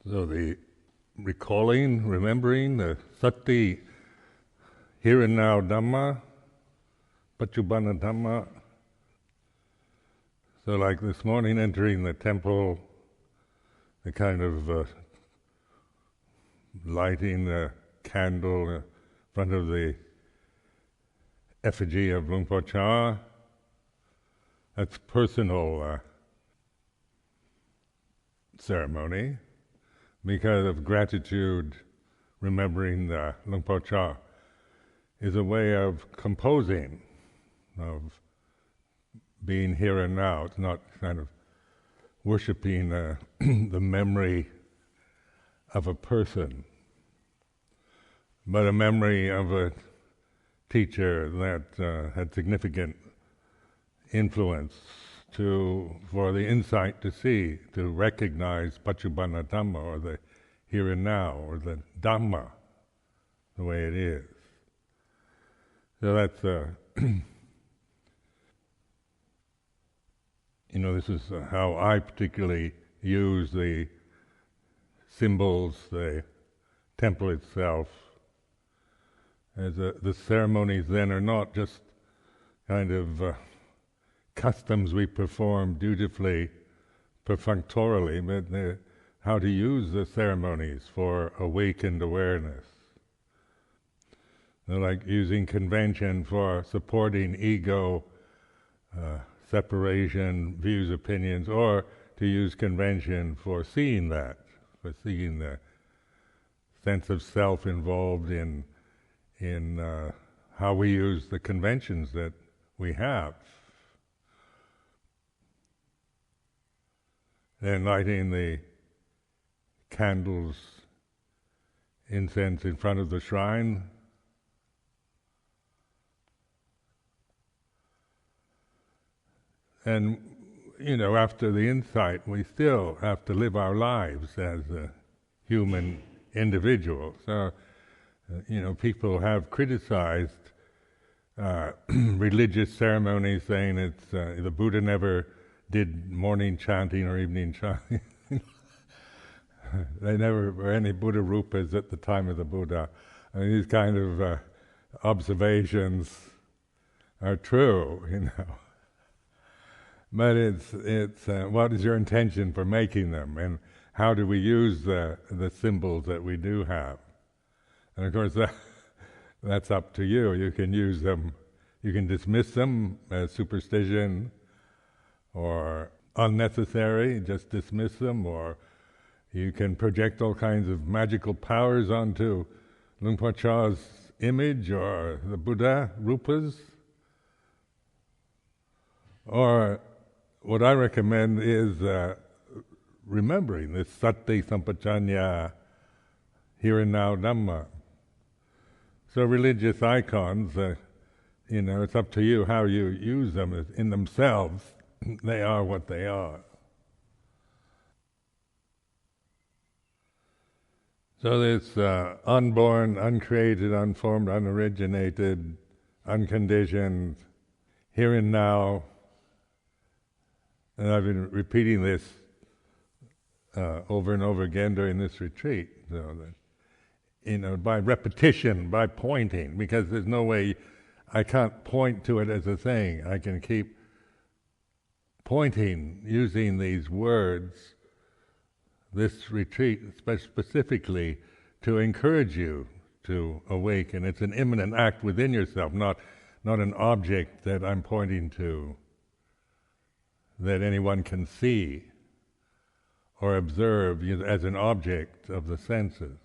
So the recalling, remembering, the sati, here and now Dhamma, Paccuppanna Dhamma. So like this morning entering the temple, the kind of lighting the candle in front of the effigy of Luang Por Chah, that's personal ceremony. Because of gratitude, remembering the Luang Por Chah is a way of composing, of being here and now. It's not kind of worshipping the memory of a person, but a memory of a teacher that had significant influence for the insight to see, to recognize Paccuppanna Dhamma, or the here and now, or the Dhamma, the way it is. So that's, this is how I particularly use the symbols, the temple itself, as the ceremonies then are not just kind of customs we perform dutifully, perfunctorily, but how to use the ceremonies for awakened awareness. They're like using convention for supporting ego, separation, views, opinions, or to use convention for seeing that, for seeing the sense of self involved in how we use the conventions that we have. Then lighting the candles, incense in front of the shrine. And, after the insight, we still have to live our lives as a human individual. So, people have criticized religious ceremonies, saying it's the Buddha never did morning chanting or evening chanting. There never were any Buddha rupas at the time of the Buddha. I mean, these kind of observations are true, But it's what is your intention for making them, and how do we use the symbols that we do have? And of course, that's up to you. You can use them, you can dismiss them as superstition or unnecessary, just dismiss them, or you can project all kinds of magical powers onto Luang Por Chah's image or the Buddha rupas. Or what I recommend is remembering this sati sampajanya, here and now Dhamma. So religious icons, it's up to you how you use them. In themselves, they are what they are. So this unborn, uncreated, unformed, unoriginated, unconditioned, here and now. And I've been repeating this over and over again during this retreat. So that, by repetition, by pointing, because there's no way I can't point to it as a thing. I can keep pointing, using these words, this retreat specifically to encourage you to awaken. It's an immanent act within yourself, not an object that I'm pointing to, that anyone can see or observe as an object of the senses.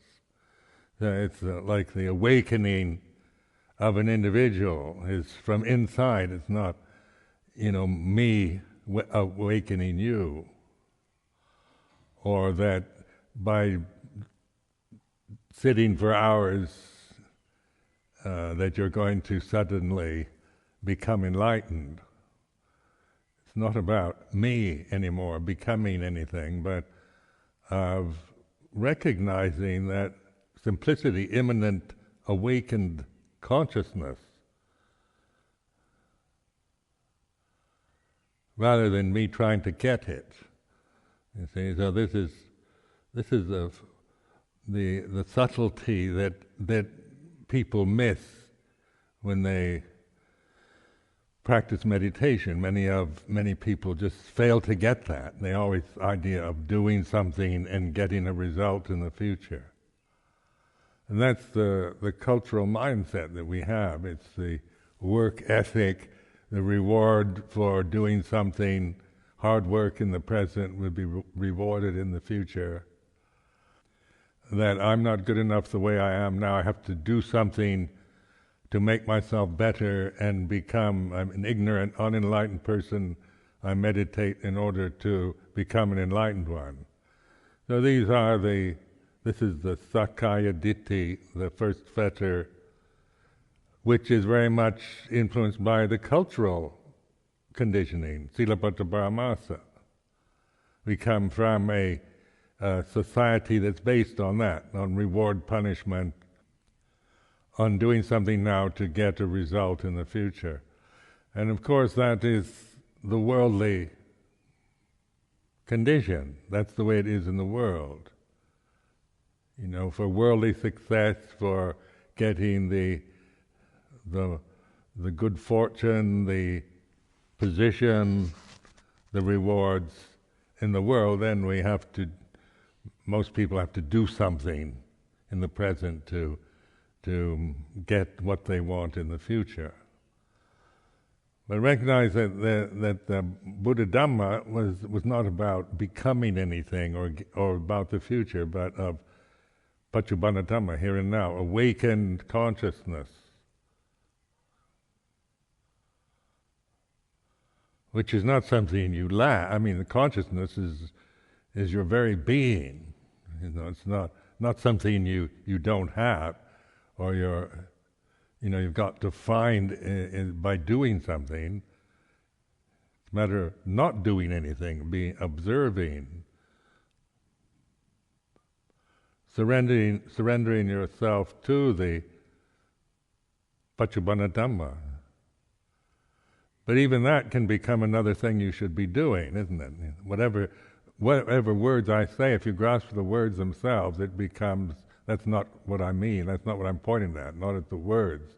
So it's like the awakening of an individual is from inside. It's not, me awakening you, or that by sitting for hours that you're going to suddenly become enlightened. It's not about me anymore, becoming anything, but of recognizing that simplicity, immanent, awakened consciousness, rather than me trying to get it. You see, so this is This is the subtlety that people miss when they practice meditation. Many people just fail to get that. They always idea of doing something and getting a result in the future. And that's the cultural mindset that we have. It's the work ethic, the reward for doing something, hard work in the present will be rewarded in the future. That I'm not good enough the way I am now, I have to do something to make myself better and become, I'm an ignorant, unenlightened person, I meditate in order to become an enlightened one. So this is the Sakkaya Ditthi, the first fetter, which is very much influenced by the cultural conditioning, Silabbata Paramasa. We come from a society that's based on that, on reward, punishment, on doing something now to get a result in the future. And of course that is the worldly condition. That's the way it is in the world. For worldly success, for getting the good fortune, the position, the rewards in the world, then most people have to do something in the present to get what they want in the future. But recognize that the Buddha Dhamma was not about becoming anything or about the future, but of Paccuppanna Dhamma, here and now, awakened consciousness, which is not something you lack. I mean, the consciousness is your very being. It's not something you don't have, or you've got to find by doing something. It's a matter of not doing anything, observing, surrendering yourself to the Paccuppanna Dhamma. But even that can become another thing you should be doing, isn't it? Whatever words I say, if you grasp the words themselves, it becomes, that's not what I mean, that's not what I'm pointing at, not at the words.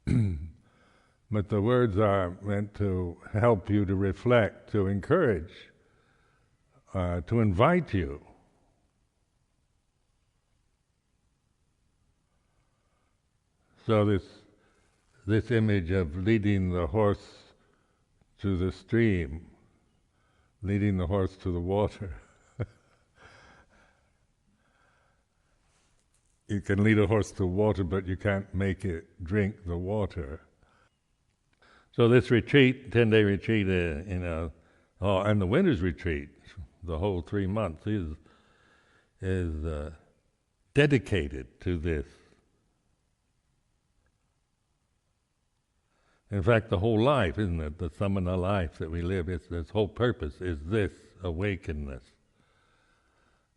But the words are meant to help you to reflect, to encourage, to invite you. So this image of leading the horse to the stream, leading the horse to the water. You can lead a horse to water, but you can't make it drink the water. So this retreat, 10-day retreat, and the winter's retreat, the whole 3 months is dedicated to this. In fact, the whole life, isn't it? The samana life that we live, its whole purpose is this awakeness.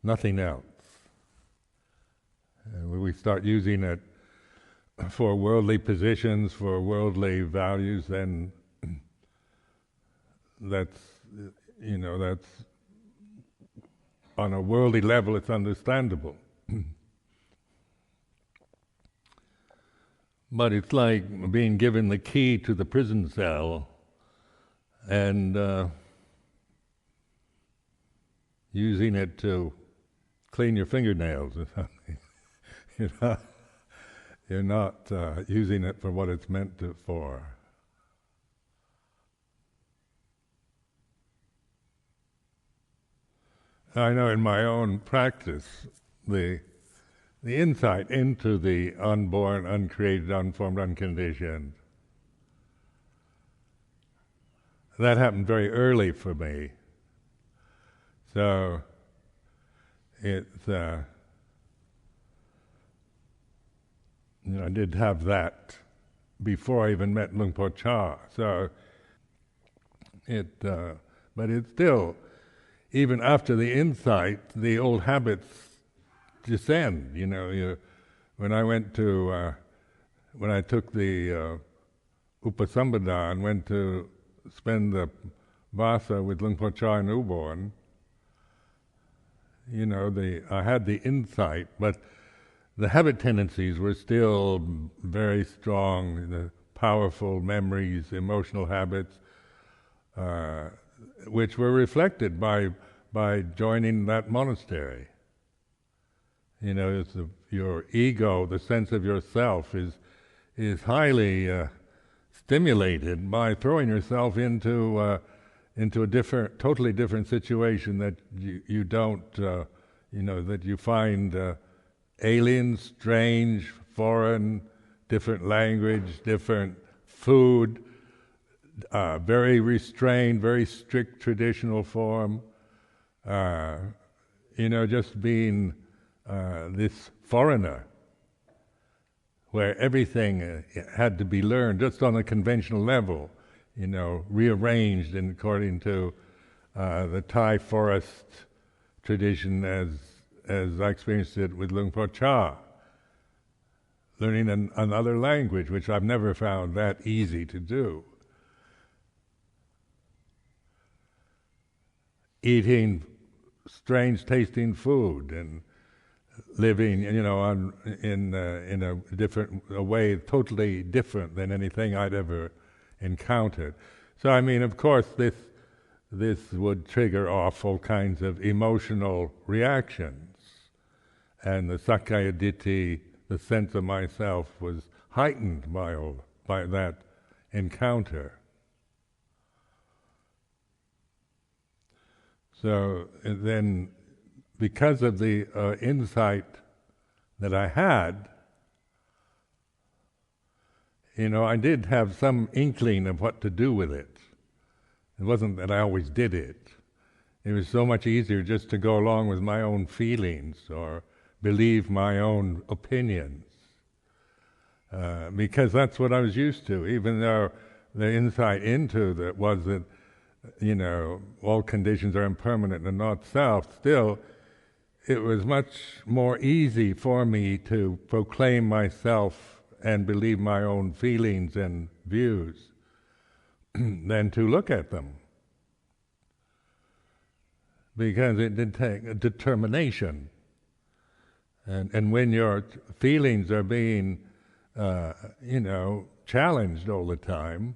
Nothing else. And we start using it for worldly positions, for worldly values, then that's on a worldly level, it's understandable. But it's like being given the key to the prison cell and using it to clean your fingernails or something. You're not using it for what it's meant for. I know in my own practice, the insight into the unborn, uncreated, unformed, unconditioned, that happened very early for me. So it's I did have that before I even met Luang Por Chah. So but it's still, even after the insight, the old habits descend. When I took the Upasambhada and went to spend the Vasa with Luang Por Chah in Ubon, I had the insight, but the habit tendencies were still very strong, the powerful memories, emotional habits, which were reflected by joining that monastery. Your ego, the sense of yourself, is highly stimulated by throwing yourself into a totally different situation that you don't, that you find alien, strange, foreign, different language, different food, very restrained, very strict traditional form. Just being this foreigner, where everything had to be learned just on a conventional level, rearranged according to the Thai forest tradition as I experienced it with Luang Por Chah, learning another language, which I've never found that easy to do. Eating strange tasting food and living, in a different way, totally different than anything I'd ever encountered. So, of course, this would trigger off all kinds of emotional reactions, and the Sakkaya Ditthi, the sense of myself, was heightened by that encounter. So then, because of the insight that I had, I did have some inkling of what to do with it. It wasn't that I always did it. It was so much easier just to go along with my own feelings or believe my own opinions, because that's what I was used to, even though the insight into that was that, all conditions are impermanent and not self. Still, it was much more easy for me to proclaim myself and believe my own feelings and views than to look at them, because it did take a determination. And when your feelings are being, challenged all the time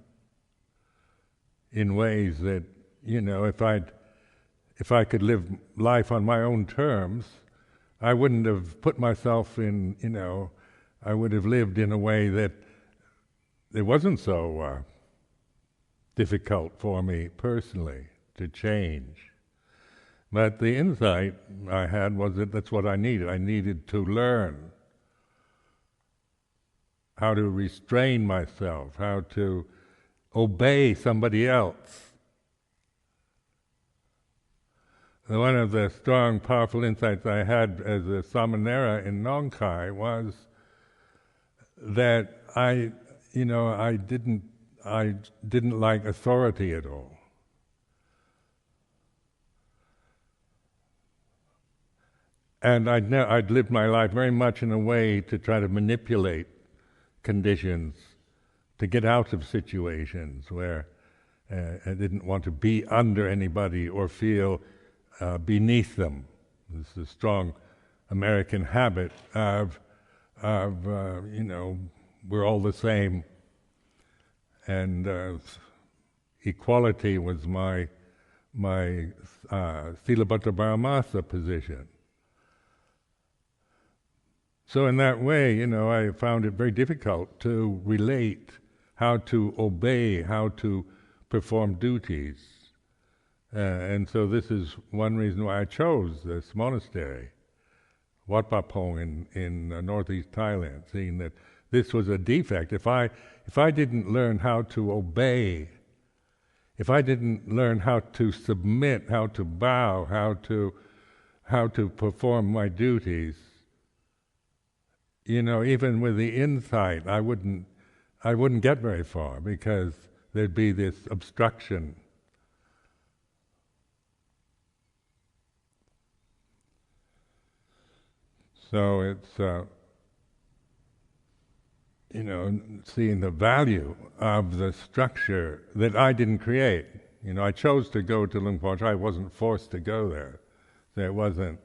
in ways that, if I could live life on my own terms, I wouldn't have put myself in, I would have lived in a way that it wasn't so difficult for me personally to change. But the insight I had was that that's what I needed. I needed to learn how to restrain myself, how to obey somebody else. One of the strong, powerful insights I had as a samanera in Nong Khai was that I didn't like authority at all. And I'd lived my life very much in a way to try to manipulate conditions, to get out of situations where I didn't want to be under anybody or feel beneath them. This is a strong American habit of we're all the same, and equality was my Silabbata Paramasa position. So in that way, I found it very difficult to relate, how to obey, how to perform duties. And so this is one reason why I chose this monastery, Wat Pa Pong in northeast Thailand, seeing that this was a defect. If I didn't learn how to obey, if I didn't learn how to submit, how to bow, how to perform my duties, even with the insight, I wouldn't get very far, because there'd be this obstruction. So it's seeing the value of the structure that I didn't create. I chose to go to Luang Por Chah. I wasn't forced to go there. So it wasn't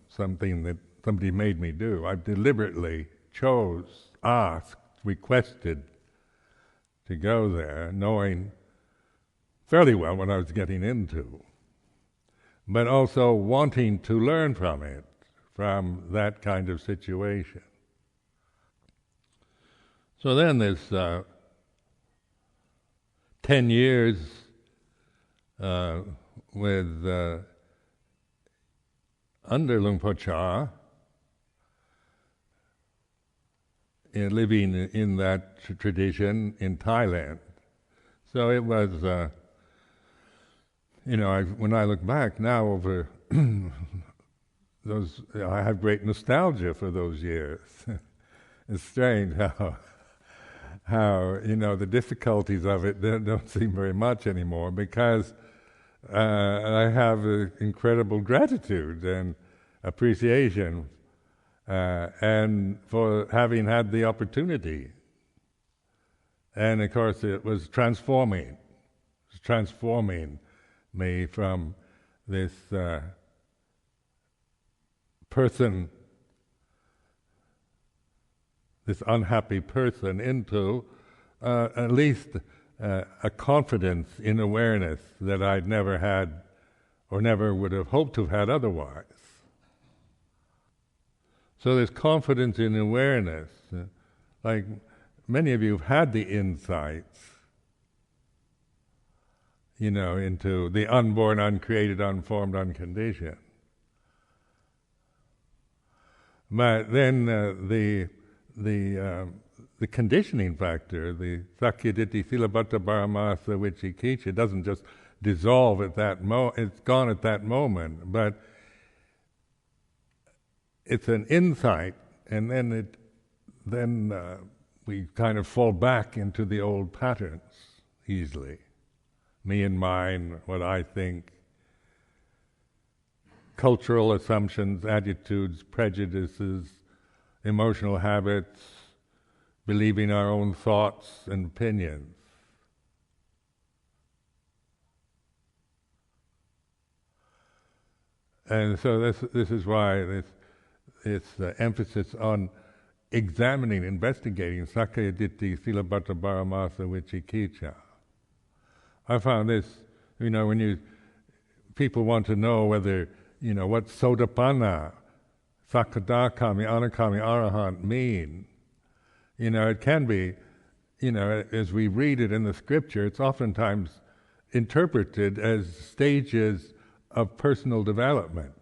something that somebody made me do. I deliberately chose, asked, requested to go there, knowing fairly well what I was getting into, but also wanting to learn from it, from that kind of situation. So then this 10 years with under Luang Por Chah, living in that tradition in Thailand. So it was, when I look back now over those, I have great nostalgia for those years. It's strange how the difficulties of it don't seem very much anymore, because I have incredible gratitude and appreciation and for having had the opportunity. And of course it was transforming me from this person, this unhappy person, into at least a confidence in awareness that I'd never had or never would have hoped to have had otherwise. So this confidence in awareness, like many of you have had the insights, into the unborn, uncreated, unformed, unconditioned. But then the conditioning factor, the sakkayaditthi silabbata paramasa vicikicca, doesn't just dissolve at that it's gone at that moment, but it's an insight, and then we kind of fall back into the old patterns easily. Me and mine, what I think, cultural assumptions, attitudes, prejudices, emotional habits, believing our own thoughts and opinions. And so this is why this emphasis on examining, investigating sakkayaditthi silabbata paramasa vicikicca. I found this, when people want to know whether, what sotapanna, sakadagami, anagami, arahant mean, it can be, as we read it in the scripture, it's oftentimes interpreted as stages of personal development.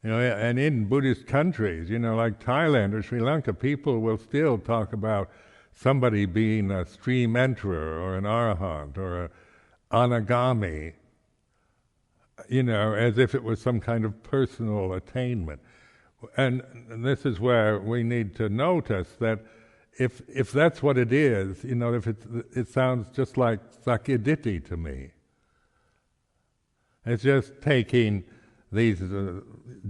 And in Buddhist countries, like Thailand or Sri Lanka, people will still talk about somebody being a stream enterer or an arahant or an anagami, as if it was some kind of personal attainment. And this is where we need to notice that if that's what it is, if it sounds just like sakkayaditthi to me. It's just taking these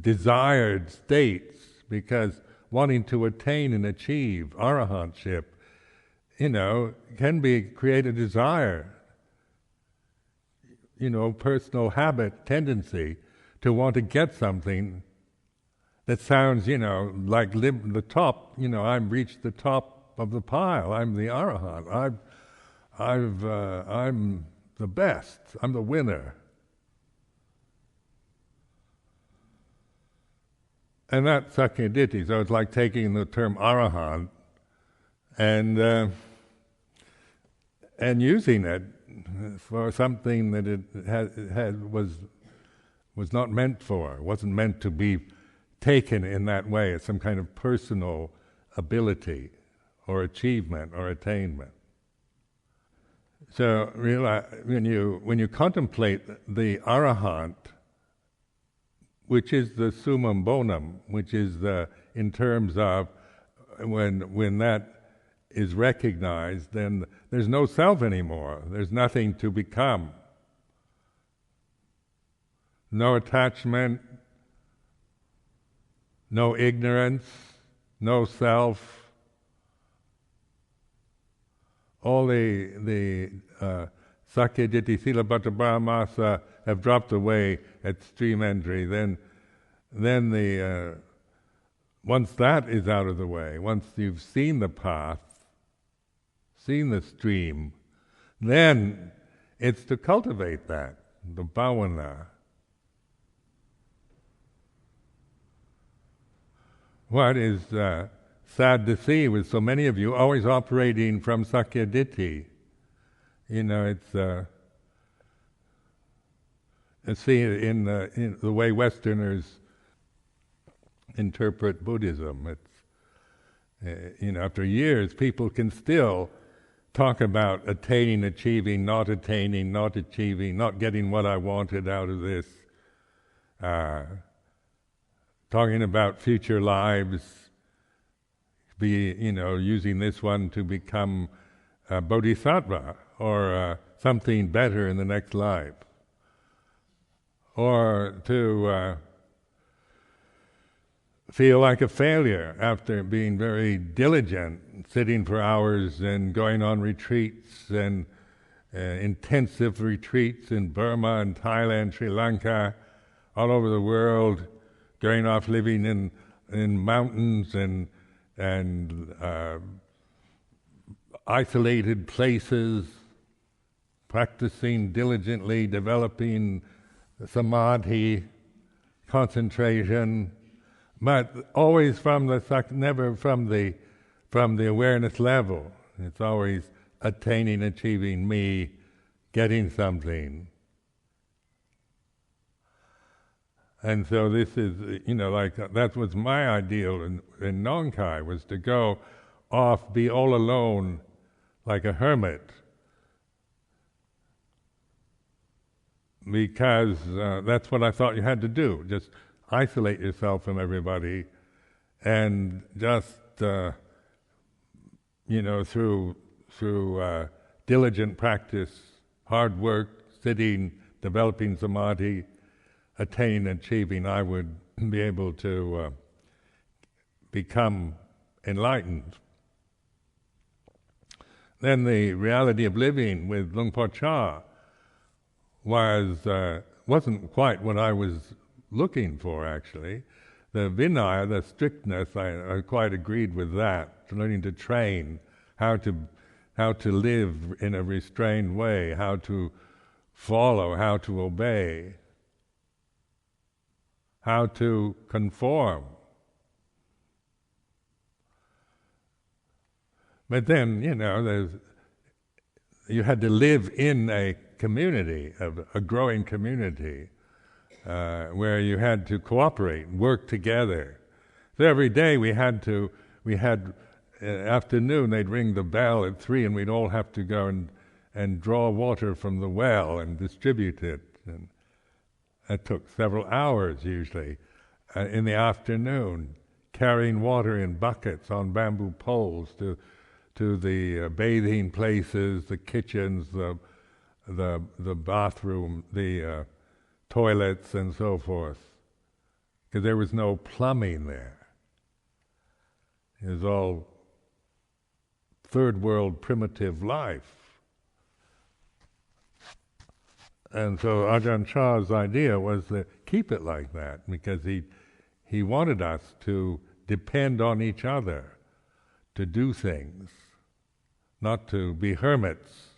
desired states, because wanting to attain and achieve arahantship, can create a desire, personal habit, tendency to want to get something that sounds, like the top, I've reached the top of the pile, I'm the arahant, I'm the best, I'm the winner. And that's sakkayaditthi, so it's like taking the term arahant and using it for something that it was not meant for, wasn't meant to be taken in that way as some kind of personal ability or achievement or attainment. So realize, when you contemplate the arahant, which is the summum bonum, which is in terms of when that is recognized, then there's no self anymore. There's nothing to become. No attachment, no ignorance, no self. All the Sakya Ditti Silabhata Paramasa have dropped away at stream entry, then the once that is out of the way, once you've seen the path, seen the stream, then it's to cultivate that, the bhavana. What is sad to see with so many of you always operating from Sakya Ditti. See in the way Westerners interpret Buddhism. It's after years, people can still talk about attaining, achieving, not attaining, not achieving, not getting what I wanted out of this. Talking about future lives, using this one to become a bodhisattva or something better in the next life, or to feel like a failure after being very diligent, sitting for hours and going on retreats and intensive retreats in Burma and Thailand, Sri Lanka, all over the world, going off living in mountains and isolated places, practicing diligently, developing samadhi, concentration, but always never from the awareness level. It's always attaining, achieving, me, getting something. And so this is, that was my ideal in Nongkai, was to go off, be all alone, like a hermit. Because that's what I thought you had to do, just isolate yourself from everybody, and just, through diligent practice, hard work, sitting, developing samadhi, attaining and achieving, I would be able to become enlightened. Then the reality of living with Luang Por Chah wasn't quite what I was looking for, actually. The Vinaya, the strictness, I quite agreed with that. Learning to train, how to live in a restrained way, how to follow, how to obey, how to conform. But then, you had to live in a community, a growing community, where you had to cooperate, work together. So every day we had afternoon they'd ring the bell at 3 and we'd all have to go and draw water from the well and distribute it. And that took several hours usually in the afternoon, carrying water in buckets on bamboo poles to the bathing places, the kitchens, the bathroom, the toilets, and so forth, because there was no plumbing there. It was all third world primitive life. And so Ajahn Chah's idea was to keep it like that, because he wanted us to depend on each other to do things, not to be hermits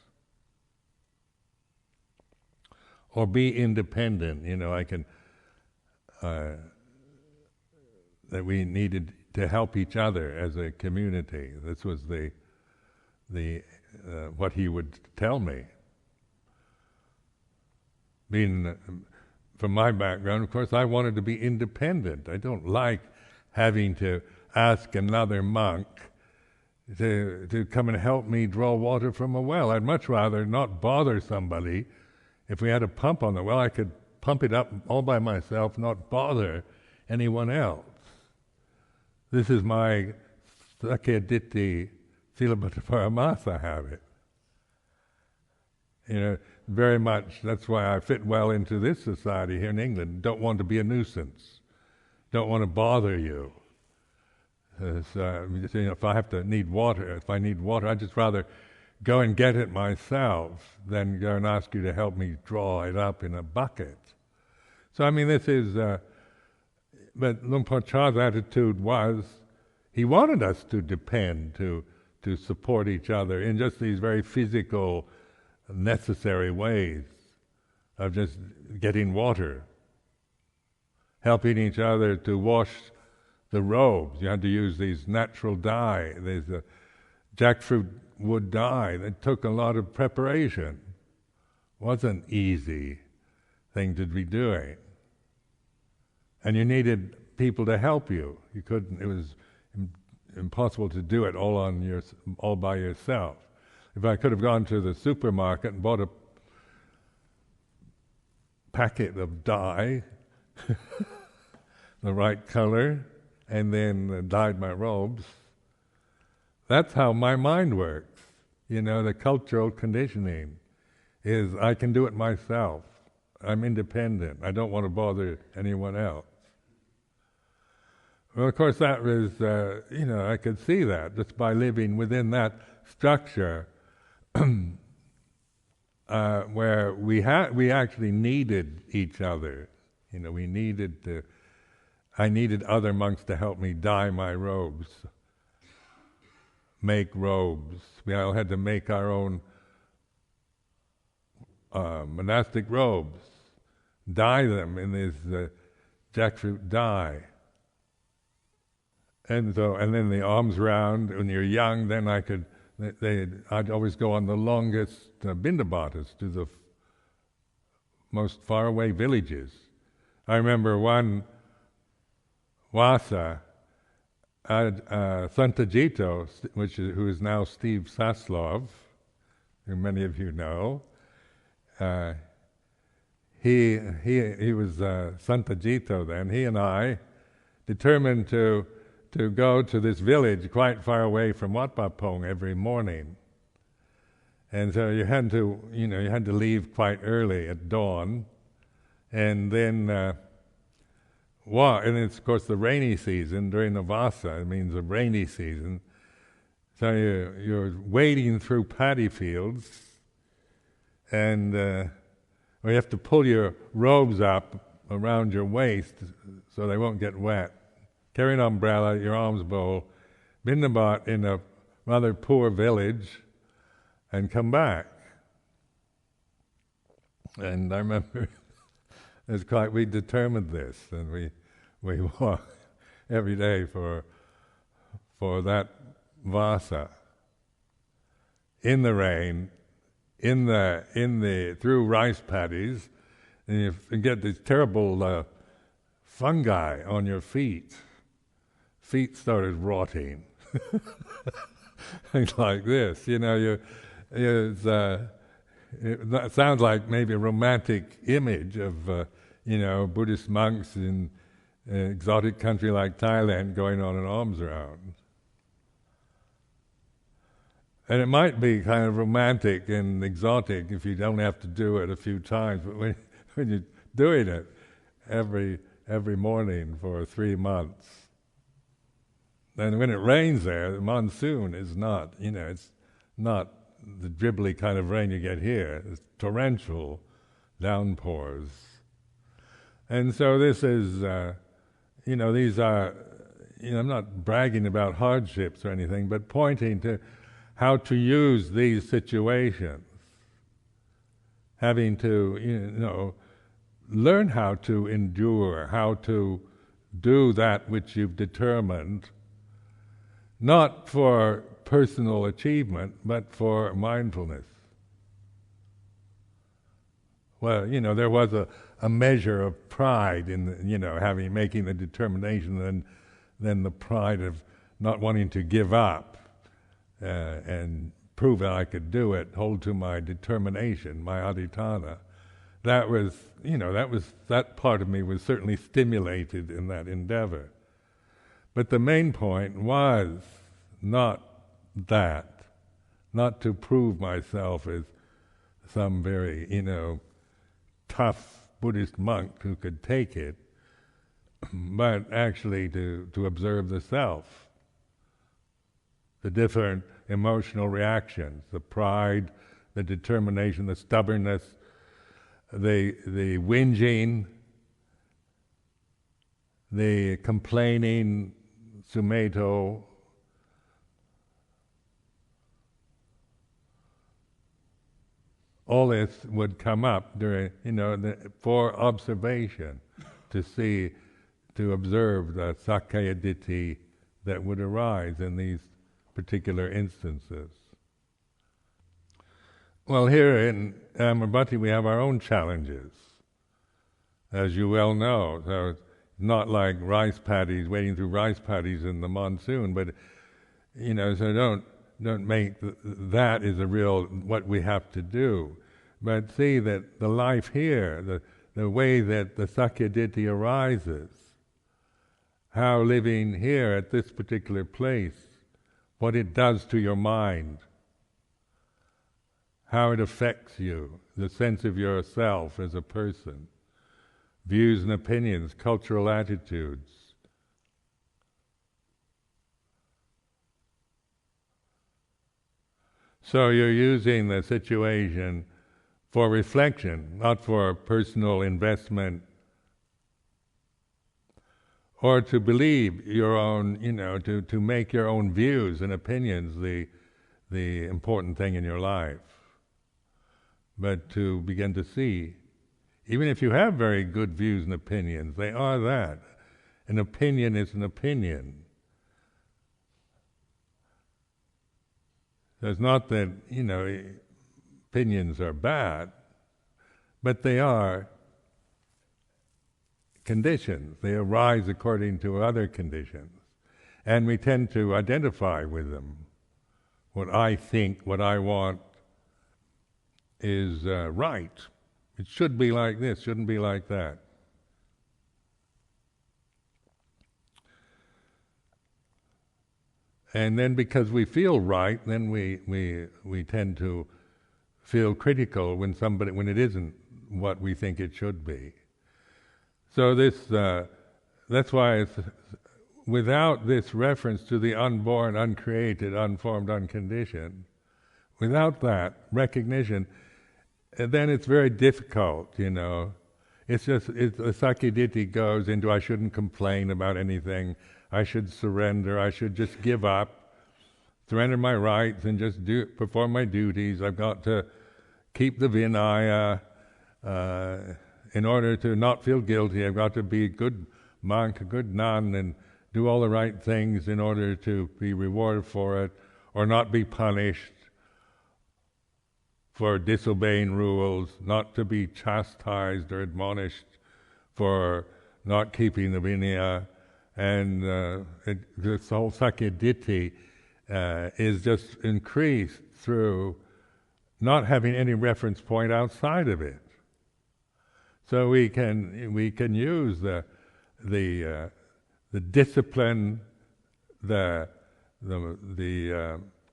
or be independent. That we needed to help each other as a community. This was the what he would tell me. Being from my background, of course, I wanted to be independent. I don't like having to ask another monk to come and help me draw water from a well. I'd much rather not bother somebody. If we had a pump on the well, I could pump it up all by myself, not bother anyone else. This is my Sakya Ditti Silabhata Paramasa habit. Very much, that's why I fit well into this society here in England. Don't want to be a nuisance. Don't want to bother you. If I need water, I'd just rather go and get it myself than go and ask you to help me draw it up in a bucket. So I mean, this is, but Luang Por Chah's attitude was, he wanted us to depend, to support each other in just these very physical, necessary ways of just getting water, helping each other to wash the robes. You had to use these natural dye. There's a jackfruit wood dye that took a lot of preparation. Wasn't easy thing to be doing. And you needed people to help you. You couldn't, it was impossible to do it all by yourself. If I could have gone to the supermarket and bought a packet of dye, the right color, and then dyed my robes, that's how my mind works. You know, the cultural conditioning is I can do it myself. I'm independent. I don't want to bother anyone else. Well, of course, that was, I could see that just by living within that structure where we actually needed each other. You know, I needed other monks to help me dye my robes, make robes. We all had to make our own monastic robes, dye them in this jackfruit dye. And then the alms round, when you're young, then I'd always go on the longest bindabatas to the most faraway villages. I remember one Vasa, Santajito, who is now Steve Saslov, who many of you know. He was Santajito then. He and I determined to go to this village quite far away from Wat Pa Pong every morning. And so you had to leave quite early at dawn, and then walk. And it's, of course, the rainy season during the Vasa. It means a rainy season. So you're wading through paddy fields, and you have to pull your robes up around your waist so they won't get wet. Carry an umbrella, your alms bowl, bindabat in a rather poor village, and come back. And I remember we determined this, and we walked every day for that Vasa, in the rain, through rice paddies, and you get these terrible fungi on your feet. Feet started rotting. Things like this, it sounds like maybe a romantic image of, Buddhist monks in an exotic country like Thailand going on an alms round. And it might be kind of romantic and exotic if you don't have to do it a few times, but when you're doing it every morning for 3 months, and when it rains there, the monsoon is not, it's not the dribbly kind of rain you get here. It's torrential downpours. And so this is, these are, I'm not bragging about hardships or anything, but pointing to how to use these situations. Having to, learn how to endure, how to do that which you've determined, not for personal achievement, but for mindfulness. Well, there was a measure of pride in, making the determination, and then the pride of not wanting to give up and prove that I could do it, hold to my determination, my adhitthana. That part of me was certainly stimulated in that endeavor. But the main point was not that, not to prove myself as some very, tough Buddhist monk who could take it, but actually to observe the self, the different emotional reactions, the pride, the determination, the stubbornness, the whinging, the complaining, Sumedho, all this would come up during, for observation, to see, to observe the Sakkaya Ditthi that would arise in these particular instances. Well, here in Amaravati we have our own challenges, as you well know. So it's not like rice paddies, wading through rice paddies in the monsoon, but so don't make that is a real what we have to do. But see that the life here, the way that the Sakkaya Ditthi arises, how living here at this particular place, what it does to your mind, how it affects you, the sense of yourself as a person, views and opinions, cultural attitudes. So you're using the situation for reflection, not for personal investment, or to believe your own, to make your own views and opinions the important thing in your life. But to begin to see, even if you have very good views and opinions, they are that. An opinion is an opinion. So it's not that, opinions are bad, but they are conditions. They arise according to other conditions. And we tend to identify with them. What I think, what I want is right. It should be like this, shouldn't be like that. And then because we feel right, then we tend to feel critical when it isn't what we think it should be. So that's why it's without this reference to the unborn, uncreated, unformed, unconditioned, without that recognition, then it's very difficult, It's just, the Sakkaya Ditthi goes into I shouldn't complain about anything, I should surrender, I should just give up, surrender my rights and just perform my duties. I've got to keep the Vinaya in order to not feel guilty. I've got to be a good monk, a good nun, and do all the right things in order to be rewarded for it, or not be punished for disobeying rules, not to be chastised or admonished for not keeping the Vinaya. And this whole Sakkaya Ditthi is just increased through not having any reference point outside of it. So we can use the discipline, the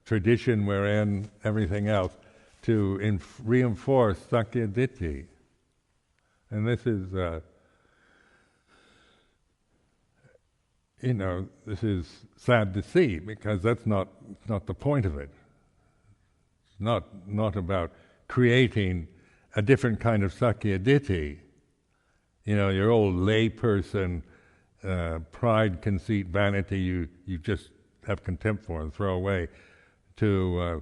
tradition we're in, everything else, to reinforce Sakkaya Ditthi. And this is, this is sad to see, because that's not the point of it. It's not about creating a different kind of Sakkaya Ditthi. Your old lay person, pride, conceit, vanity, you just have contempt for and throw away, to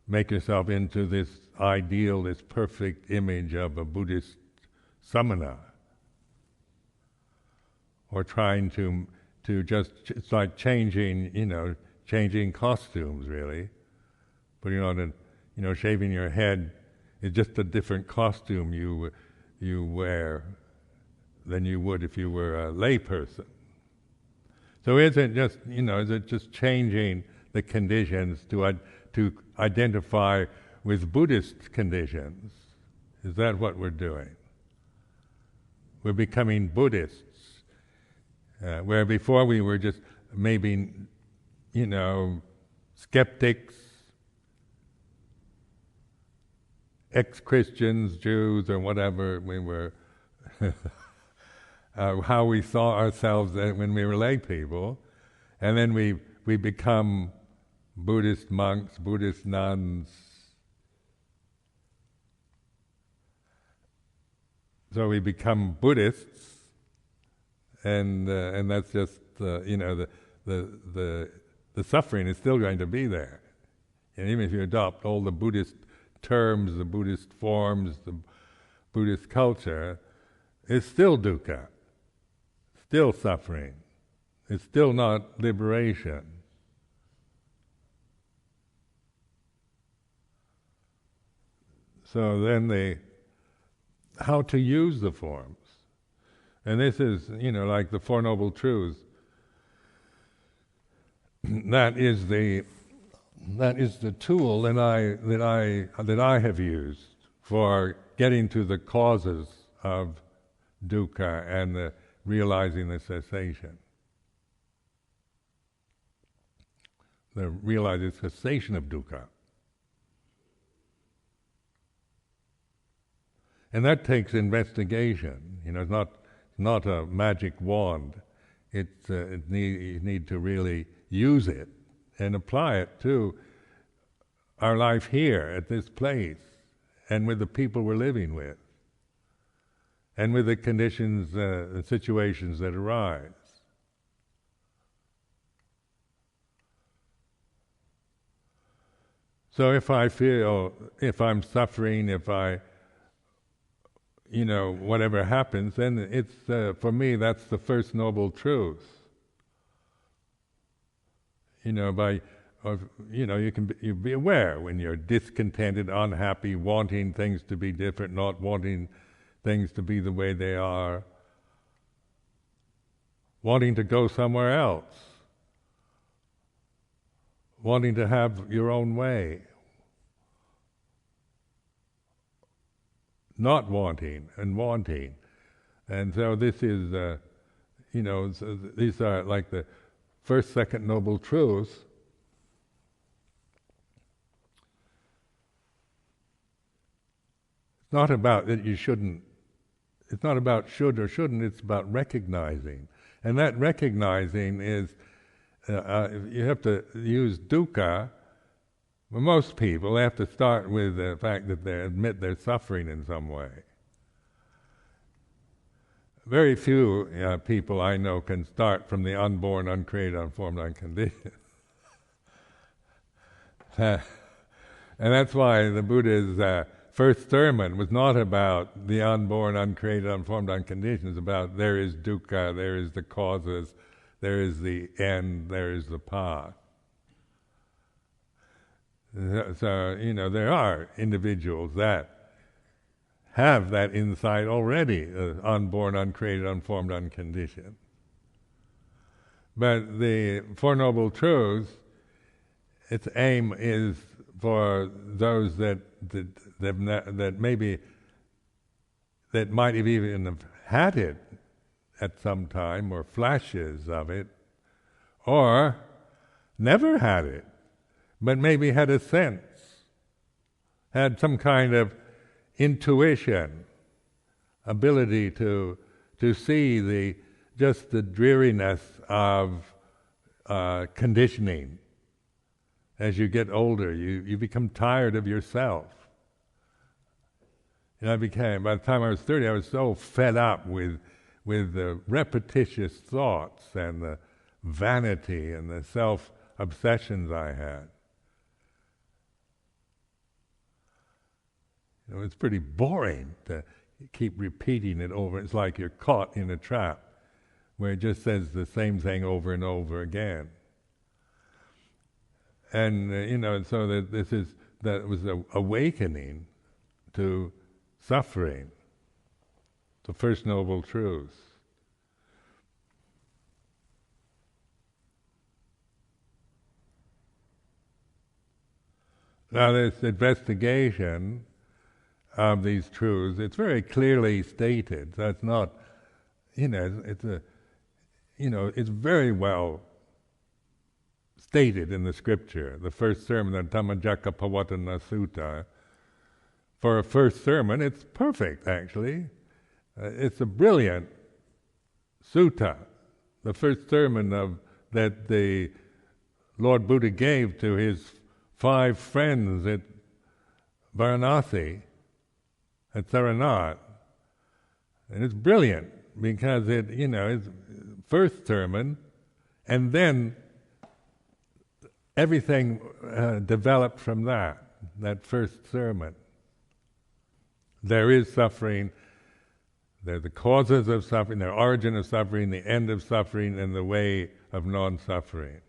make yourself into this ideal, this perfect image of a Buddhist samana, or trying to just, it's like changing costumes, really. Putting on shaving your head is just a different costume you wear than you would if you were a lay person. So is it just changing the conditions to identify with Buddhist conditions? Is that what we're doing? We're becoming Buddhists, where before we were just maybe, skeptics, ex-Christians, Jews, or whatever we were, how we saw ourselves when we were lay people, and then we become Buddhist monks, Buddhist nuns. So we become Buddhists, and that's just the suffering is still going to be there, and even if you adopt all the Buddhist terms, the Buddhist forms, the Buddhist culture, it's still dukkha, still suffering. It's still not liberation. So then how to use the forms. And this is, like the Four Noble Truths. That is the tool that I have used for getting to the causes of dukkha and realizing the cessation. The realizing cessation of dukkha. And that takes investigation. It's not a magic wand. You need to really use it and apply it to our life here at this place, and with the people we're living with, and with the conditions, the situations that arise. So if I'm suffering, whatever happens, then it's, for me, that's the first noble truth. You be aware when you're discontented, unhappy, wanting things to be different, not wanting things to be the way they are, wanting to go somewhere else, wanting to have your own way, not wanting and wanting. And so this is, so these are like the first, second noble truths. It's not about that you shouldn't, it's not about should or shouldn't, it's about recognizing. And that recognizing is, you have to use dukkha. Well, most people have to start with the fact that they admit they're suffering in some way. Very few people I know can start from the unborn, uncreated, unformed, unconditioned. And that's why the Buddha's first sermon was not about the unborn, uncreated, unformed, unconditioned. It's about there is dukkha, there is the causes, there is the end, there is the path. So, there are individuals that have that insight already, unborn, uncreated, unformed, unconditioned. But the Four Noble Truths, its aim is for those that might have even have had it at some time, or flashes of it, or never had it, but maybe had a sense, had some kind of intuition, ability to see just the dreariness of conditioning. As you get older, you become tired of yourself. By the time I was 30, I was so fed up with the repetitious thoughts and the vanity and the self-obsessions I had. It's pretty boring to keep repeating it over. It's like you're caught in a trap where it just says the same thing over and over again. And so that was an awakening to suffering, the First Noble Truth. Now this investigation of these truths, it's very clearly stated. That's not, it's very well stated in the scripture. The first sermon, the Dhammacakkappavattana Sutta. For a first sermon, it's perfect, actually. It's a brilliant sutta. The first sermon that the Lord Buddha gave to his 5 friends at Varanasi, at Saranath. And it's brilliant because it, is first sermon, and then everything developed from that first sermon. There is suffering, there are the causes of suffering, the origin of suffering, the end of suffering, and the way of non-suffering.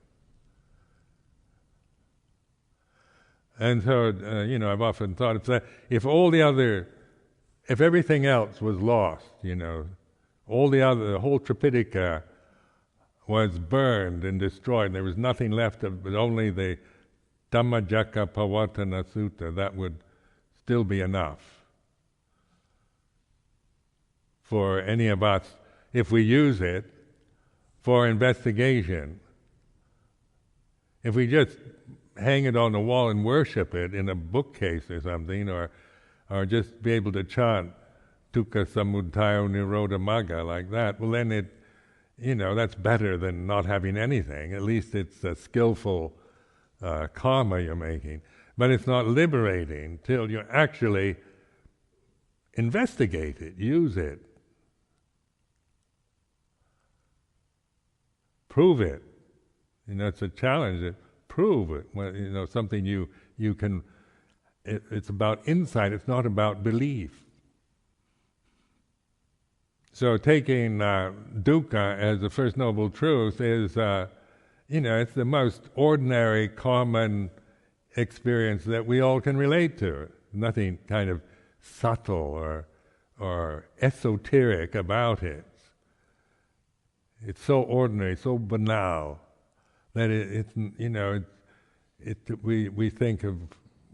And so, I've often thought if everything else was lost, the whole Tripitaka was burned and destroyed, and there was nothing left but only the Dhammajaka Pavattana Sutta, that would still be enough for any of us, if we use it for investigation. If we just hang it on the wall and worship it in a bookcase or something, or just be able to chant Dukkha Samudaya Nirodha Magga like that, well then that's better than not having anything. At least it's a skillful karma you're making. But it's not liberating till you actually investigate it, use it, prove it. It's a challenge. Prove it. Something you can. It's about insight. It's not about belief. So taking dukkha as the first noble truth is, it's the most ordinary, common experience that we all can relate to. Nothing kind of subtle or esoteric about it. It's so ordinary, so banal, that we think of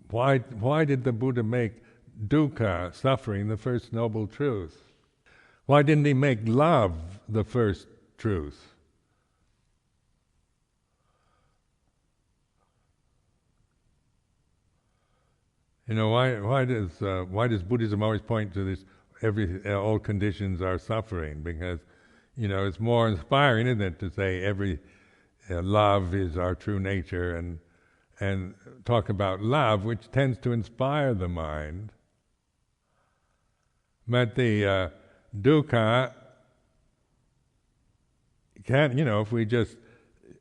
why did the Buddha make dukkha, suffering, the first noble truth? Why didn't he make love the first truth? Why does Buddhism always point to this? All conditions are suffering, because it's more inspiring, isn't it, to say every love is our true nature, and talk about love, which tends to inspire the mind. But the dukkha can't,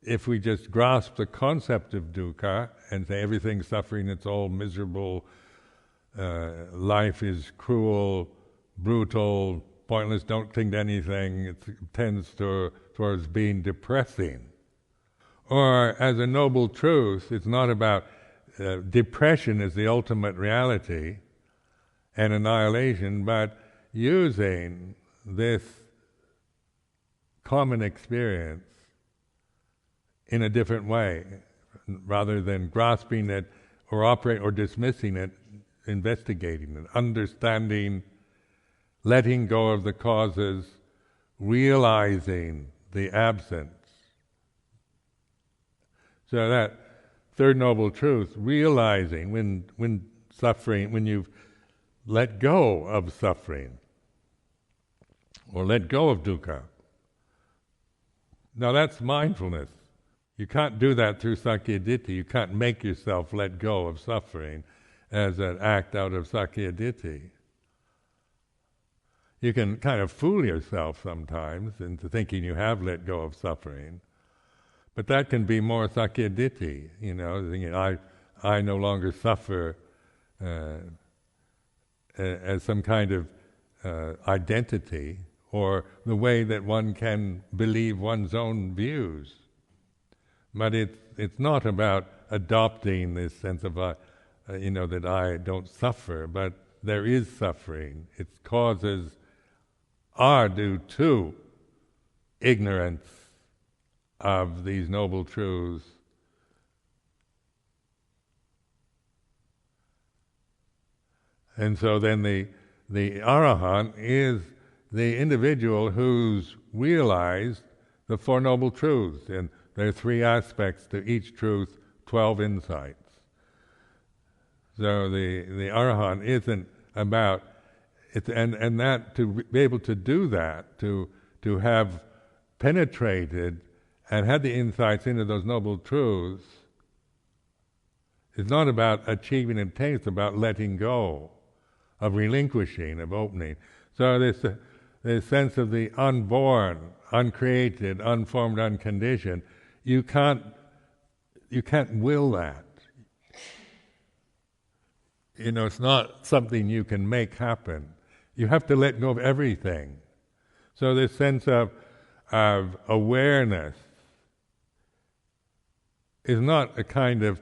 if we just grasp the concept of dukkha and say everything's suffering, it's all miserable, life is cruel, brutal, pointless, don't think anything, it tends towards being depressing. Or as a noble truth, it's not about depression as the ultimate reality and annihilation, but using this common experience in a different way, rather than grasping it or dismissing it, investigating it, understanding, letting go of the causes, realizing the absence. So that third noble truth, realizing when suffering, when you've let go of suffering, or let go of dukkha. Now that's mindfulness. You can't do that through sakkaya-ditthi. You can't make yourself let go of suffering as an act out of sakkaya-ditthi. You can kind of fool yourself sometimes into thinking you have let go of suffering, but that can be more sakkaya-ditthi, thinking I no longer suffer as some kind of identity, or the way that one can believe one's own views. But it's not about adopting this sense of that I don't suffer, but there is suffering. Its causes are due to ignorance of these noble truths. And so then the arahant is the individual who's realized the Four Noble Truths, and there are 3 aspects to each truth, 12 insights. So the arahant isn't about it, and that to be able to do that, to have penetrated and had the insights into those noble truths, it's not about achieving and attaining, it's about letting go, of relinquishing, of opening. So this sense of the unborn, uncreated, unformed, unconditioned, you can't will that. It's not something you can make happen. You have to let go of everything. So this sense of awareness is not a kind of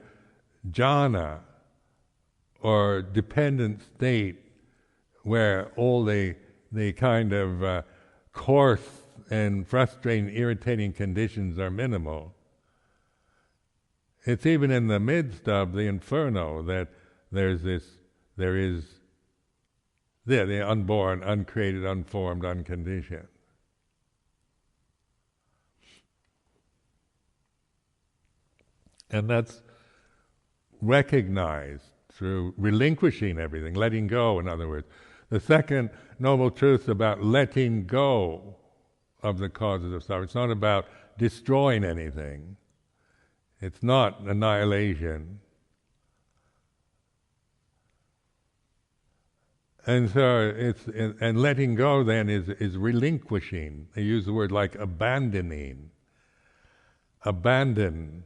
jhana or dependent state where all the kind of coarse and frustrating, irritating conditions are minimal. It's even in the midst of the inferno that there is the unborn, uncreated, unformed, unconditioned. And that's recognized through relinquishing everything, letting go, in other words. The second noble truth is about letting go of the causes of suffering. It's not about destroying anything. It's not annihilation. And so and letting go then is relinquishing. They use the word like abandoning. Abandon,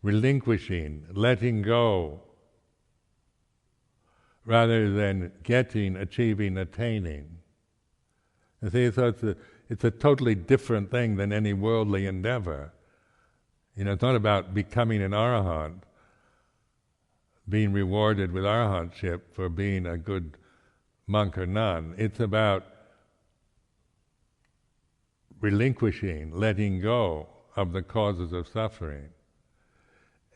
relinquishing, letting go, rather than getting, achieving, attaining. You see, so it's a totally different thing than any worldly endeavor. It's not about becoming an arahant, being rewarded with arahantship for being a good monk or nun. It's about relinquishing, letting go of the causes of suffering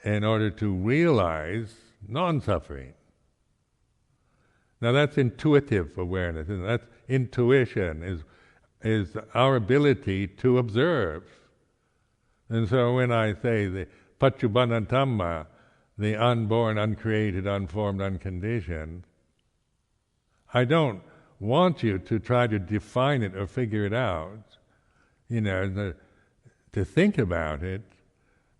in order to realize non-suffering. Now that's intuitive awareness, isn't it? That's intuition, is our ability to observe. And so when I say the Paccuppanna Dhamma, the unborn, uncreated, unformed, unconditioned, I don't want you to try to define it or figure it out, to think about it,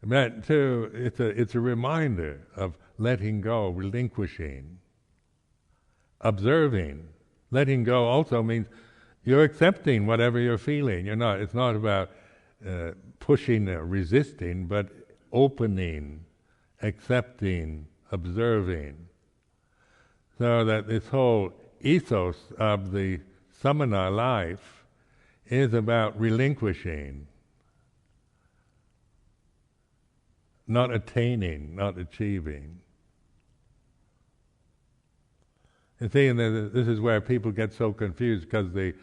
but it's a reminder of letting go, relinquishing, observing. Letting go also means you're accepting whatever you're feeling. It's not about pushing or resisting, but opening, accepting, observing. So that this whole ethos of the samana life is about relinquishing, not attaining, not achieving. You see, and this is where people get so confused, because the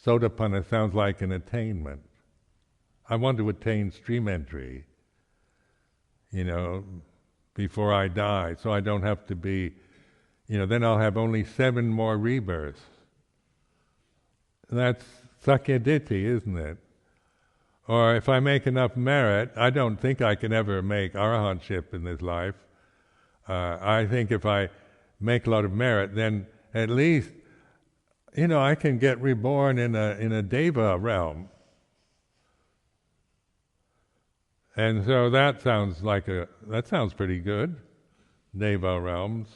Sotapanna sounds like an attainment. I want to attain stream entry, before I die, so I don't have to be, then I'll have only 7 more rebirths. That's sakyaditthi, isn't it? Or if I make enough merit, I don't think I can ever make arahantship in this life. I think if I make a lot of merit, then at least, I can get reborn in a deva realm. And so that sounds pretty good, deva realms.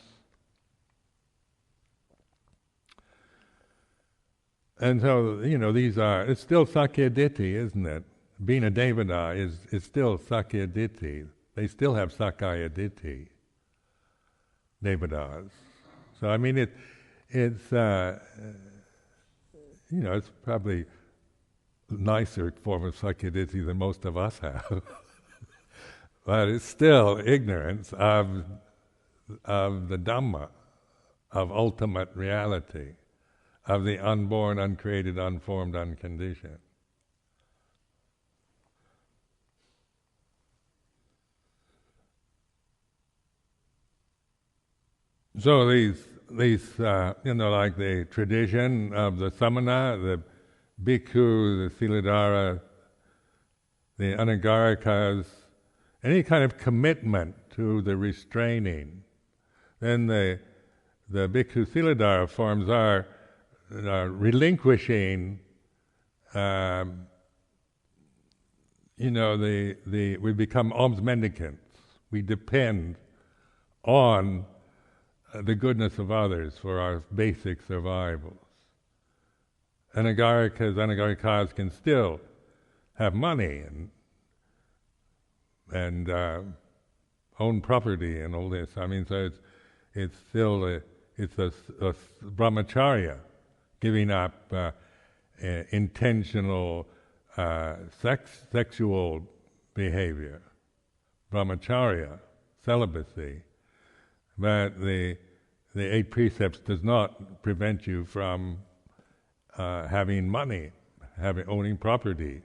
And so, it's still sakyaditthi, isn't it? Being a devada is still sakyaditthi. They still have sakayaditthi, devadas. So I mean, it's probably a nicer form of sakyaditthi than most of us have. But it's still ignorance of the Dhamma, of ultimate reality, of the unborn, uncreated, unformed, unconditioned. So these like the tradition of the samana, the bhikkhu, the siladhara, the anagarikas, any kind of commitment to the restraining, then the bhikkhu siladhara forms are relinquishing, we become alms mendicants. We depend on the goodness of others for our basic survivals. Anagarikas can still have money and own property and all this. I mean, so it's still a brahmacharya, giving up intentional sexual behavior, brahmacharya, celibacy. But the 8 precepts does not prevent you from having money, owning property.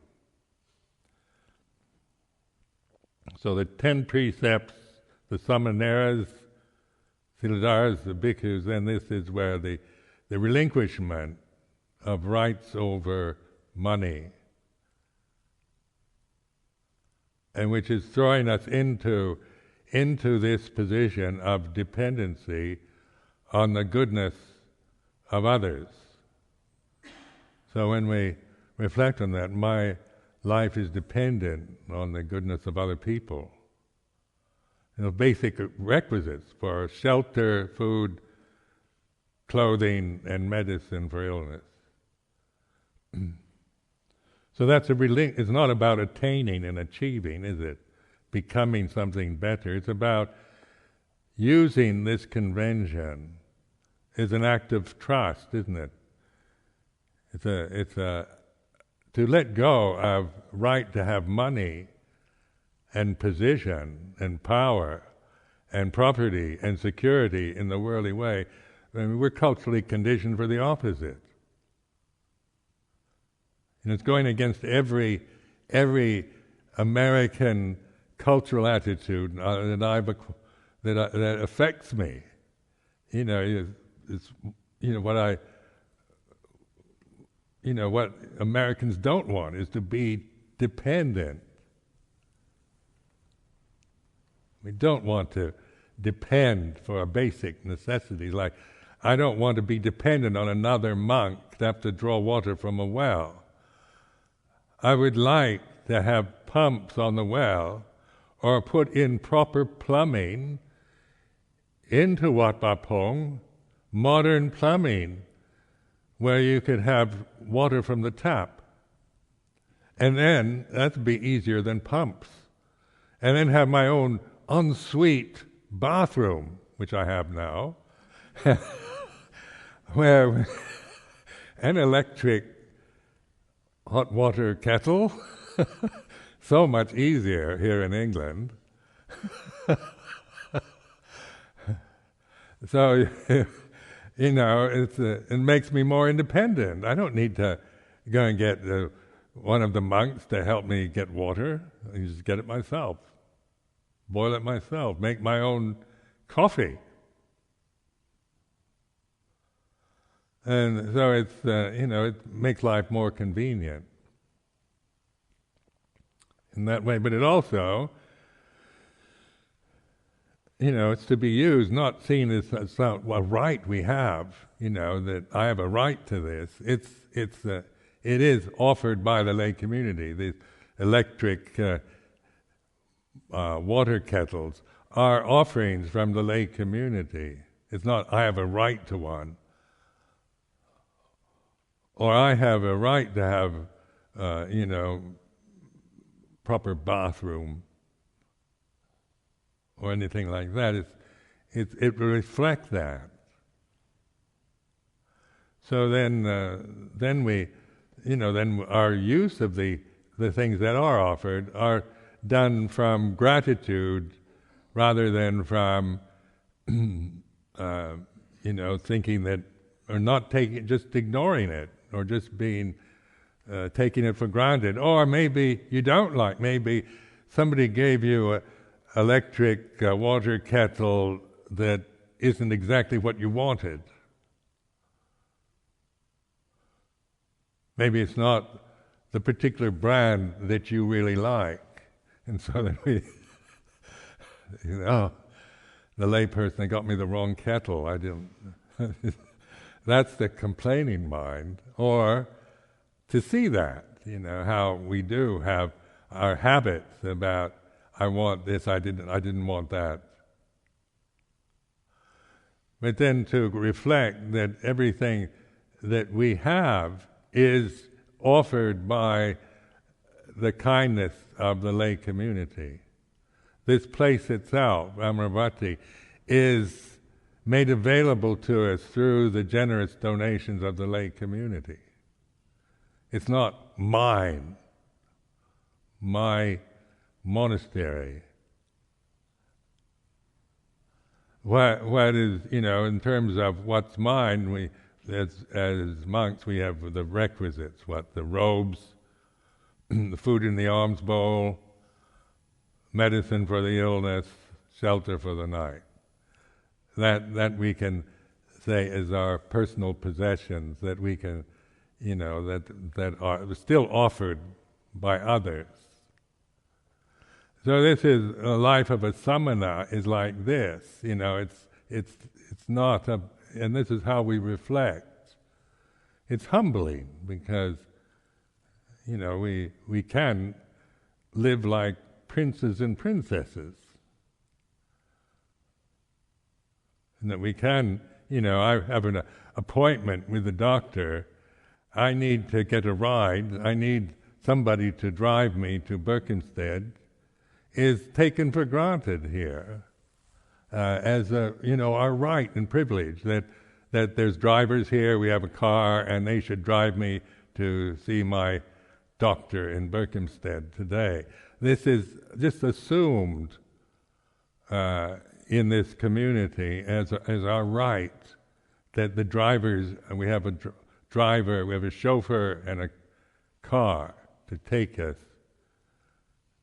So the 10 precepts, the samaneras, siladharas, the bhikkhus, then this is where the relinquishment of rights over money, and which is throwing us into this position of dependency on the goodness of others. So when we reflect on that, my life is dependent on the goodness of other people. Basic requisites for shelter, food, clothing, and medicine for illness. So that's it's not about attaining and achieving, is it? Becoming something better. It's about using this convention as an act of trust, isn't it? It's to let go of right to have money and position and power and property and security in the worldly way. I mean, we're culturally conditioned for the opposite. And it's going against every American cultural attitude that affects me. What Americans don't want is to be dependent. We don't want to depend for our basic necessities. Like, I don't want to be dependent on another monk to have to draw water from a well. I would like to have pumps on the well, or put in proper plumbing into Wat Pah Pong, modern plumbing, where you could have water from the tap. And then, that'd be easier than pumps. And then have my own ensuite bathroom, which I have now, where an electric hot water kettle, so much easier here in England. So, it makes me more independent. I don't need to go and get one of the monks to help me get water. I just get it myself, boil it myself, make my own coffee. And so it makes life more convenient in that way. But it also, it's to be used, not seen as a right we have, that I have a right to this. It is offered by the lay community. These electric water kettles are offerings from the lay community. It's not, I have a right to one. Or I have a right to have, proper bathroom, or anything like that. It reflects that. So then our use of the things that are offered are done from gratitude, rather than from, thinking that, or not just ignoring it, or just being taking it for granted. Or maybe you don't like. Maybe somebody gave you an electric water kettle that isn't exactly what you wanted. Maybe it's not the particular brand that you really like. And so then the layperson, they got me the wrong kettle. I didn't. That's the complaining mind. Or to see that, how we do have our habits about, I want this, I didn't want that. But then to reflect that everything that we have is offered by the kindness of the lay community. This place itself, Amaravati, is made available to us through the generous donations of the lay community. It's not mine, my monastery. What is, in terms of what's mine, we, as monks, we have the requisites, the robes, the food in the alms bowl, medicine for the illness, shelter for the night. That we can say is our personal possessions, that we can, that are still offered by others. So this is a life of a samana is like this, it's not a, and this is how we reflect. It's humbling because, we can live like princes and princesses. And that we can, I have an appointment with the doctor, I need to get a ride, I need somebody to drive me to Berkhamsted, is taken for granted here as our right and privilege, that there's drivers here, we have a car, and they should drive me to see my doctor in Berkhamsted today. This is just assumed in this community as our right, that the drivers, we have a driver, we have a chauffeur and a car to take us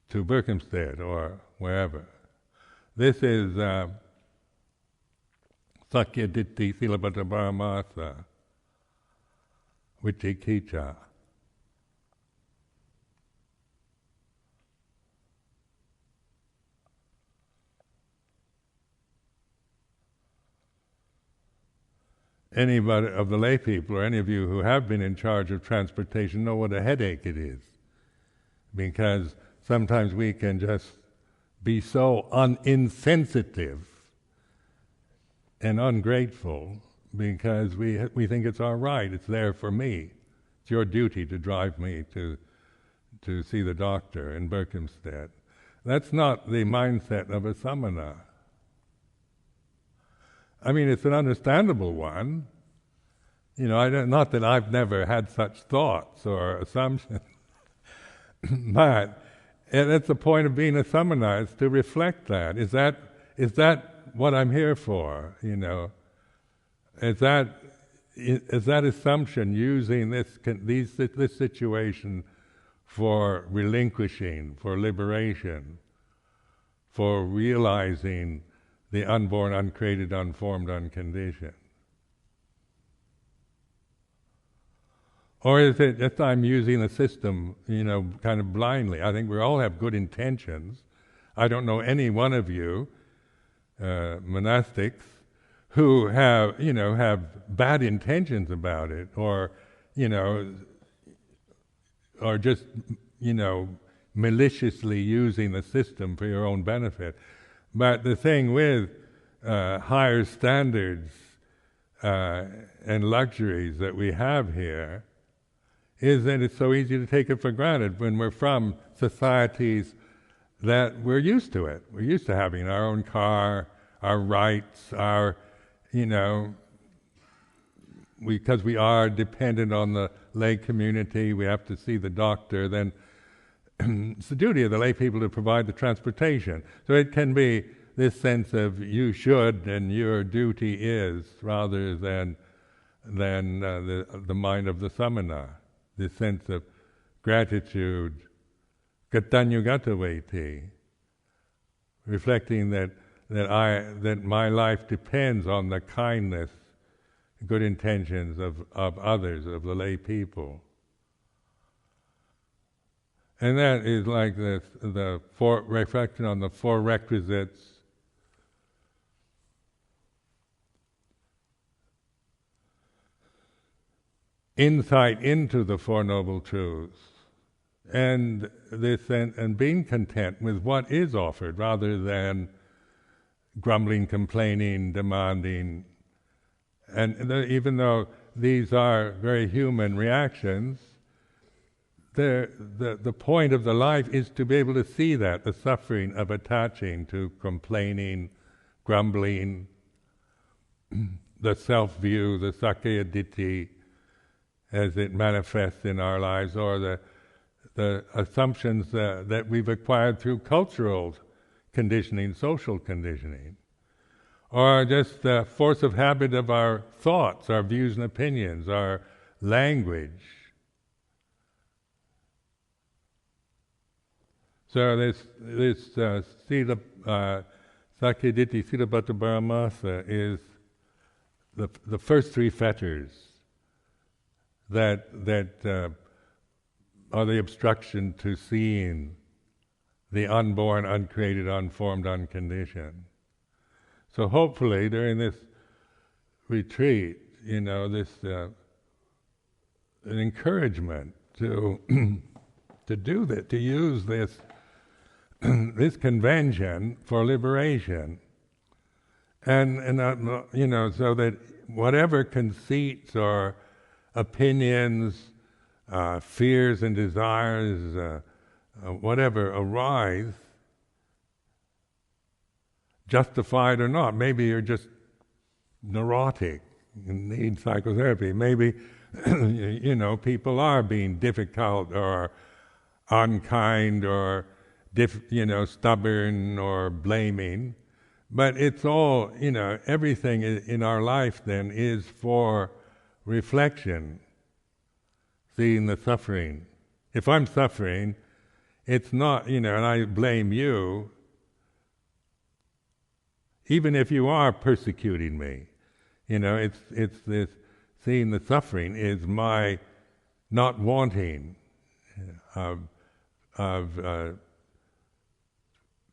to Berkhamsted or wherever. This is Sakya Ditti Silabhata Paramasa Vichikicha. Anybody of the lay people, or any of you who have been in charge of transportation, know what a headache it is. Because sometimes we can just be so insensitive and ungrateful because we think it's our right, it's there for me. It's your duty to drive me to see the doctor in Berkhamsted. That's not the mindset of a samana. I mean, it's an understandable one. Not that I've never had such thoughts or assumptions, but that's the point of being a samana, is to reflect that. Is that what I'm here for? Is that assumption using this situation for relinquishing, for liberation, for realizing the unborn, uncreated, unformed, unconditioned? Or is it just I'm using the system, kind of blindly? I think we all have good intentions. I don't know any one of you, monastics, who have bad intentions about it, or just, maliciously using the system for your own benefit. But the thing with higher standards and luxuries that we have here is that it's so easy to take it for granted when we're from societies that we're used to it. We're used to having our own car, our rights, because we are dependent on the lay community, we have to see the doctor, then it's the duty of the lay people to provide the transportation. So it can be this sense of you should and your duty is, rather than the mind of the samana. This sense of gratitude, gatanyugataveti, reflecting that my life depends on the kindness, good intentions of others, of the lay people. And that is like the reflection on the four requisites, insight into the Four Noble Truths, and being content with what is offered, rather than grumbling, complaining, demanding. And even though these are very human reactions, the point of the life is to be able to see that, the suffering of attaching to complaining, grumbling, the self-view, the sakkaya ditthi, as it manifests in our lives, or the assumptions that we've acquired through cultural conditioning, social conditioning, or just the force of habit of our thoughts, our views and opinions, our language. So this Sila Sakkayaditthi Silabbata Paramasa is the first three fetters that are the obstruction to seeing the unborn, uncreated, unformed, unconditioned. So hopefully during this retreat, this an encouragement to do that, to use this this convention for liberation, and so that whatever conceits or opinions, fears and desires, whatever arise, justified or not. Maybe you're just neurotic and need psychotherapy. Maybe people are being difficult or unkind or stubborn or blaming. But it's all, everything in our life then is for reflection, seeing the suffering. If I'm suffering, it's not, and I blame you, even if you are persecuting me, it's this, seeing the suffering is my not wanting of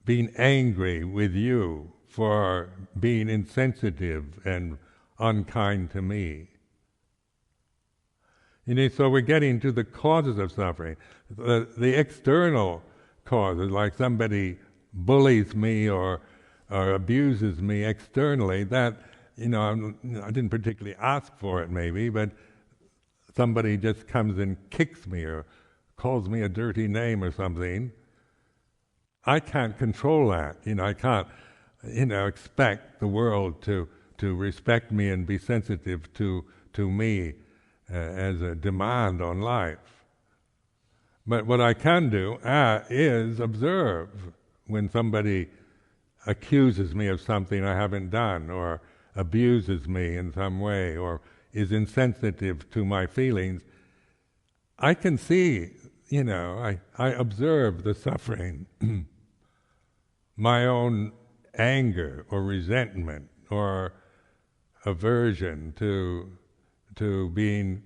being angry with you for being insensitive and unkind to me. So we're getting to the causes of suffering. The external causes, like somebody bullies me or abuses me externally, that, I didn't particularly ask for it maybe, but somebody just comes and kicks me or calls me a dirty name or something. I can't control that. I can't, expect the world to respect me and be sensitive to me as a demand on life. But what I can do is observe when somebody accuses me of something I haven't done, or abuses me in some way, or is insensitive to my feelings. I can see, I observe the suffering, my own anger or resentment or aversion to being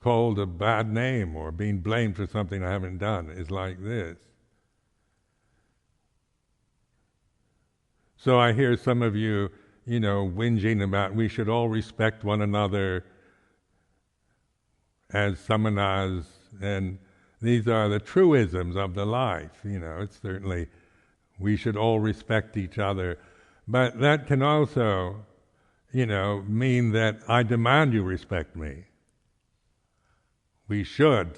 called a bad name or being blamed for something I haven't done is like this. So I hear some of you, whinging about we should all respect one another as samanas, and these are the truisms of the life. It's certainly we should all respect each other, but that can also, mean that I demand you respect me. We should,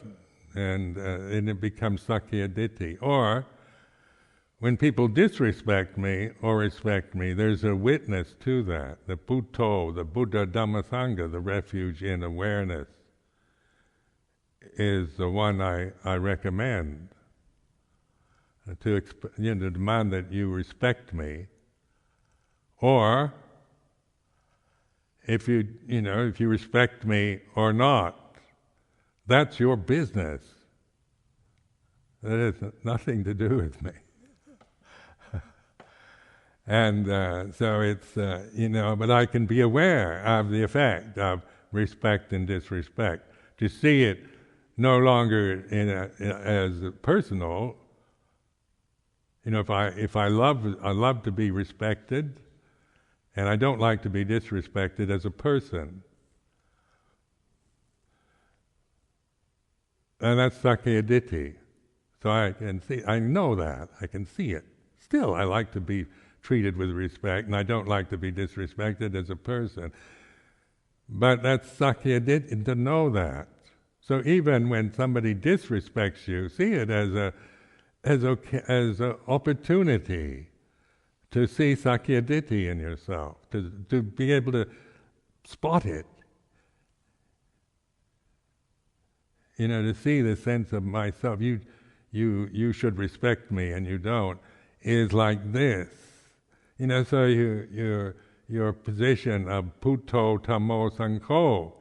and it becomes sakkaya ditthi. Or when people disrespect me or respect me, there's a witness to that. The Buddho, the Buddha Dhamma Sangha, the refuge in awareness, is the one I recommend. To demand that you respect me, or if you respect me or not, that's your business. That has nothing to do with me. And so it's but I can be aware of the effect of respect and disrespect, to see it no longer as personal. If I love to be respected, and I don't like to be disrespected as a person. And that's sakkaya ditthi. So I can see, I know that, I can see it. Still, I like to be treated with respect, and I don't like to be disrespected as a person. But that's Sakyaditi, to know that. So even when somebody disrespects you, see it as an opportunity to see Sakyaditi in yourself, to be able to spot it. To see the sense of myself, you should respect me and you don't, is like this. So your position of Putto Dhammo Sangho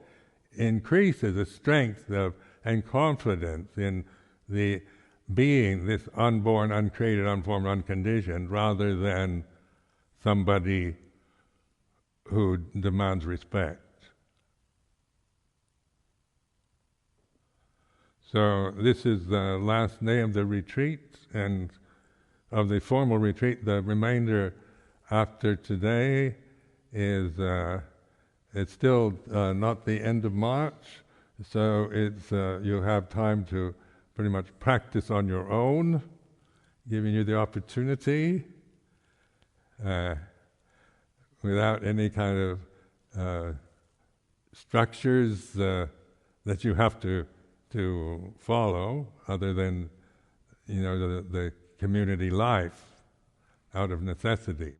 increases the strength and confidence in the being, this unborn, uncreated, unformed, unconditioned, rather than somebody who demands respect. So this is the last day of the retreat, and of the formal retreat. The remainder after today is it's still not the end of March, so it's you have time to pretty much practice on your own, giving you the opportunity without any kind of structures that you have to follow, other than the community life out of necessity.